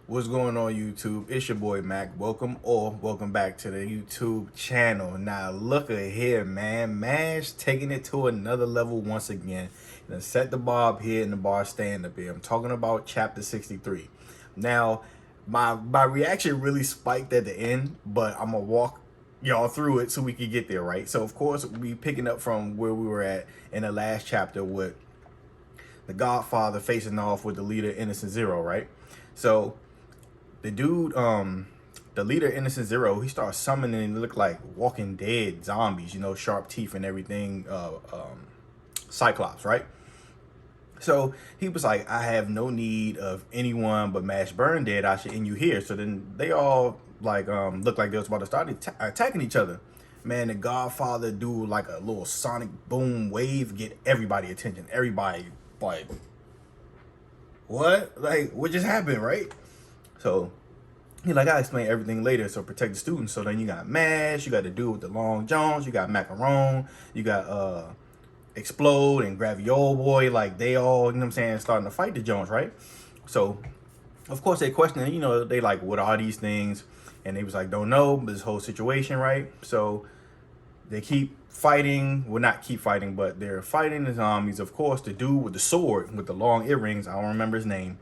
What's going on, YouTube? It's your boy Mac. Welcome back to the YouTube channel. Now look at here, man. Mash taking it to another level once again. And set the bar up here and the bar stand up here. I'm talking about chapter 63. Now, my reaction really spiked at the end, but I'm gonna walk y'all through it so we can get there, right? So of course we picking up from where we were at in the last chapter with the Godfather facing off with the leader Innocent Zero, right? So the dude, the leader Innocent Zero, he starts summoning, look like Walking Dead zombies, you know, sharp teeth and everything, Cyclops, right? So he was like, I have no need of anyone but Mash Burn Dead. I should end you here. So then they all like looked like they was about to start attacking each other. Man, the Godfather do like a little sonic boom wave, get everybody attention. Everybody like, what? Like, what just happened, right? So he like, I'll explain everything later, so protect the students. So then you got Mash, you got the dude with the long Jones, you got Macaron, you got Explode and Graviole Boy, like they all, you know what I'm saying, starting to fight the Jones, right? So of course they questioning, you know, they like, what are these things? And they was like, don't know this whole situation, right? So they keep fighting, well not keep fighting, but they're fighting the zombies. Of course, the dude with the sword with the long earrings, I don't remember his name,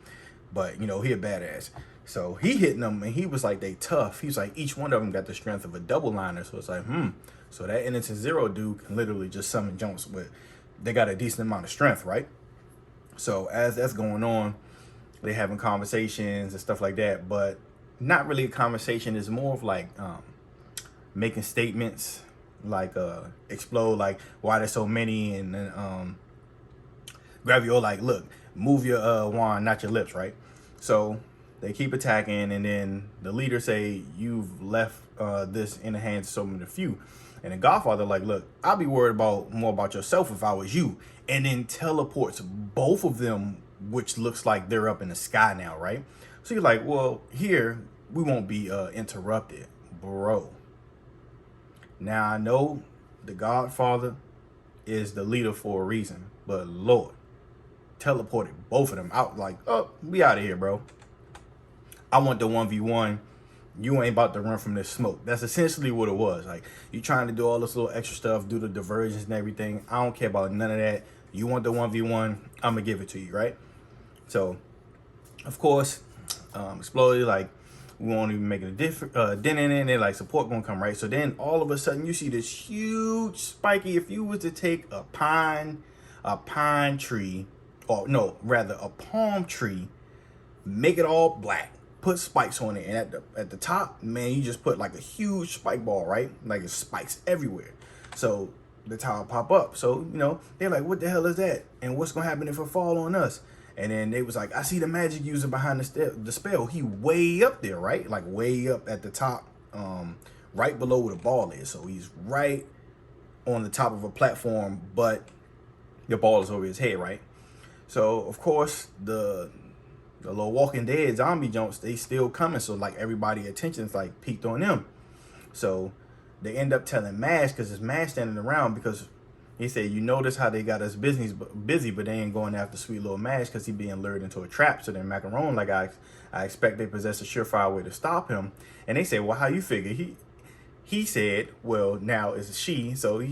but you know, he a badass. So he hitting them and he was like, they tough. He was like, each one of them got the strength of a double liner. So it's like, so that Innocent Zero dude can literally just summon Jones, but they got a decent amount of strength, right? So as that's going on, they having conversations and stuff like that, but not really a conversation. It's more of like making statements, like Explode, like why there's so many, and then Graviole like, look, move your wand, not your lips, right? So they keep attacking, and then the leader say, you've left this in the hands of so many few. And the Godfather like, look, I'll be worried more about yourself if I was you. And then teleports both of them, which looks like they're up in the sky now, right? So you're like, well, here we won't be interrupted, bro. Now I know the Godfather is the leader for a reason, but Lord, teleported both of them out like, oh, we out of here, bro. I want the 1v1. You ain't about to run from this smoke. That's essentially what it was. Like, you trying to do all this little extra stuff, do the diversions and everything. I don't care about none of that. You want the 1v1, I'm gonna give it to you, right? So, of course, Exploded, like, we won't even make a dent in it, and they're like, support gonna come, right? So then all of a sudden you see this huge spiky, if you was to take a pine tree, or no, rather a palm tree, make it all black, put spikes on it, and at the top, man, you just put like a huge spike ball, right? Like it's spikes everywhere. So the tower pop up. So, you know, they're like, what the hell is that? And what's gonna happen if it fall on us? And then they was like, I see the magic user behind the spell. He way up there, right? Like way up at the top, right below where the ball is. So he's right on the top of a platform, but the ball is over his head, right? So of course the little Walking Dead zombie jumps, they still coming. So like everybody attention's like peaked on them. So they end up telling Mash, because it's Mash standing around, because he said, you notice how they got us busy, but they ain't going after sweet little Mash because he being lured into a trap. So then Macaron, like, I expect they possess a surefire way to stop him. And they say, well, how you figure? He said, well, now it's she. So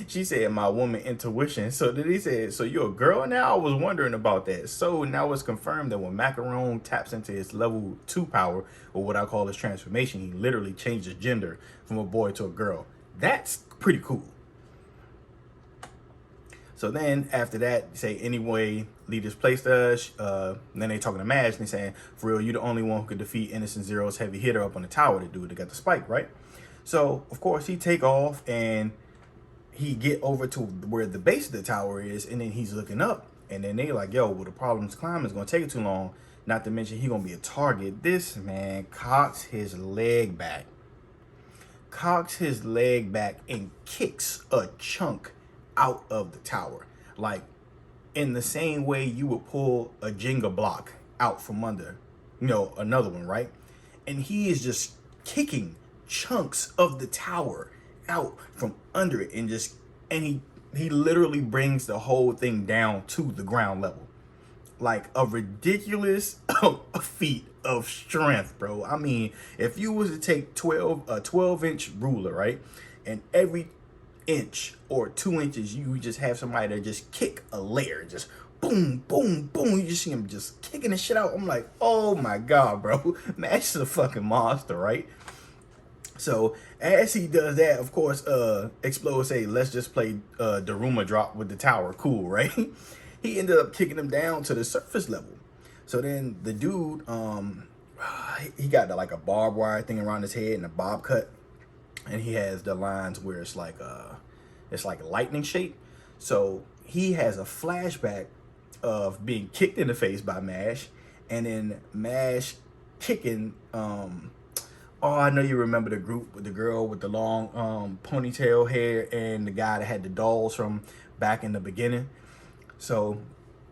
she said, my woman intuition. So then he said, so you're a girl now? I was wondering about that. So now it's confirmed that when Macaron taps into his level 2 power, or what I call his transformation, he literally changed his gender from a boy to a girl. That's pretty cool. So then after that, say, anyway, leaders placed us. Then they talking to Mash and they saying, for real, you the only one who could defeat Innocent Zero's heavy hitter up on the tower, the dude that got the spike, right? So of course he take off and he get over to where the base of the tower is, and then he's looking up, and then they like, yo, well, the problem's climbing, is gonna take it too long. Not to mention he gonna be a target. This man cocks his leg back. And kicks a chunk out of the tower, like in the same way you would pull a Jenga block out from under, you know, another one, right? And he is just kicking chunks of the tower out from under it, and he literally brings the whole thing down to the ground level. Like a ridiculous feat of strength, bro. I mean, if you was to take a 12-inch ruler, right, and every inch or 2 inches, you just have somebody that just kick a layer, just boom, boom, boom. You just see him just kicking the shit out. I'm like, oh my god, bro. Mash is a fucking monster, right? So as he does that, of course, Explode say, let's just play Daruma drop with the tower. Cool, right? He ended up kicking him down to the surface level. So then the dude, he got like a barbed wire thing around his head and a bob cut. And he has the lines where it's like lightning shape. So he has a flashback of being kicked in the face by Mash, and then Mash kicking oh, I know you remember the group with the girl with the long ponytail hair and the guy that had the dolls from back in the beginning. So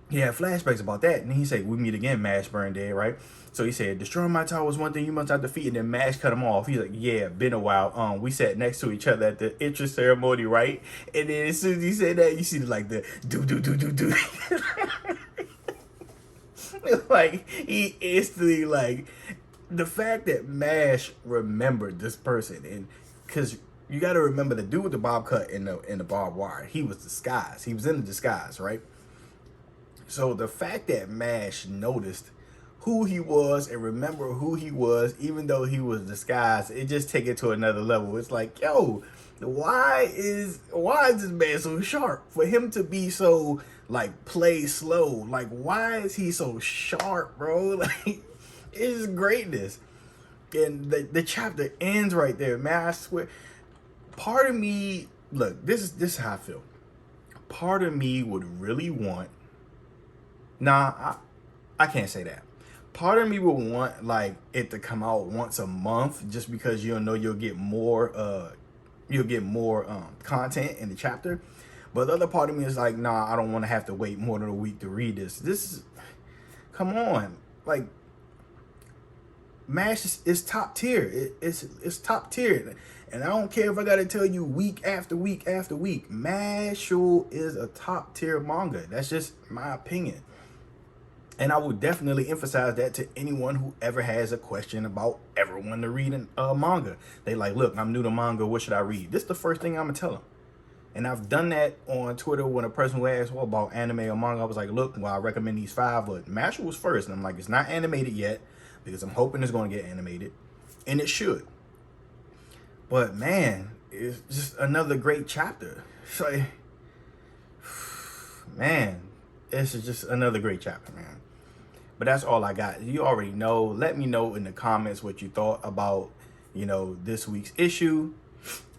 he had flashbacks about that. And he said, we meet again, Mash Burn Dead, right? So he said, destroying my tower was one thing you must not defeat. And then Mash cut him off. He's like, yeah, been a while. We sat next to each other at the entrance ceremony, right? And then as soon as he said that, you see like the do. Like, he instantly, like, the fact that Mash remembered this person, and because you got to remember the dude with the bob cut in the barbed wire, he was disguised. He was in the disguise, right? So the fact that Mash noticed who he was and remember who he was, even though he was disguised, it just take it to another level. It's like, yo, why is this man so sharp? For him to be so like play slow, like why is he so sharp, bro? Like, it's greatness. And the chapter ends right there, man. I swear. Part of me, look, this is how I feel. Part of me would really want, I can't say that. Part of me would want like it to come out once a month, just because you'll get more content in the chapter. But the other part of me is like, I don't want to have to wait more than a week to read this. This is, come on, like, Mash is top tier. It's top tier. And I don't care if I got to tell you week after week after week. Mashle is a top tier manga. That's just my opinion. And I would definitely emphasize that to anyone who ever has a question about ever wanting to read a manga. They like, look, I'm new to manga. What should I read? This is the first thing I'm going to tell them. And I've done that on Twitter when a person would ask, about anime or manga. I was like, look, I recommend these 5, but Mashle was first. And I'm like, it's not animated yet, because I'm hoping it's going to get animated. And it should. But, man, it's just another great chapter. It's like, man, it's just another great chapter, man. But that's all I got. You already know. Let me know in the comments what you thought about, this week's issue.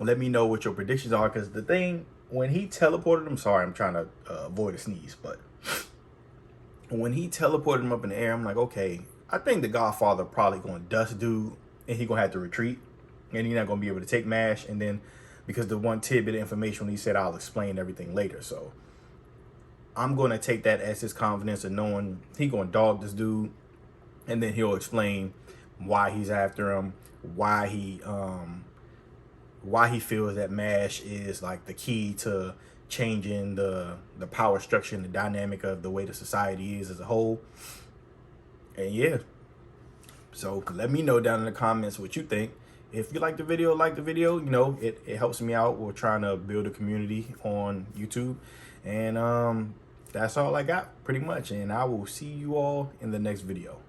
Let me know what your predictions are, because the thing, when he teleported him, sorry, I'm trying to avoid a sneeze, but when he teleported him up in the air, I'm like, okay, I think the Godfather probably going to dust dude, and he going to have to retreat, and he's not going to be able to take Mash. And then, because the one tidbit of information when he said, I'll explain everything later. So I'm going to take that as his confidence of knowing he going to dog this dude, and then he'll explain why he's after him, why he feels that Mash is like the key to changing the power structure and the dynamic of the way the society is as a whole. And yeah, so let me know down in the comments what you think. If you like the video, it helps me out. We're trying to build a community on YouTube. And that's all I got, pretty much. And I will see you all in the next video.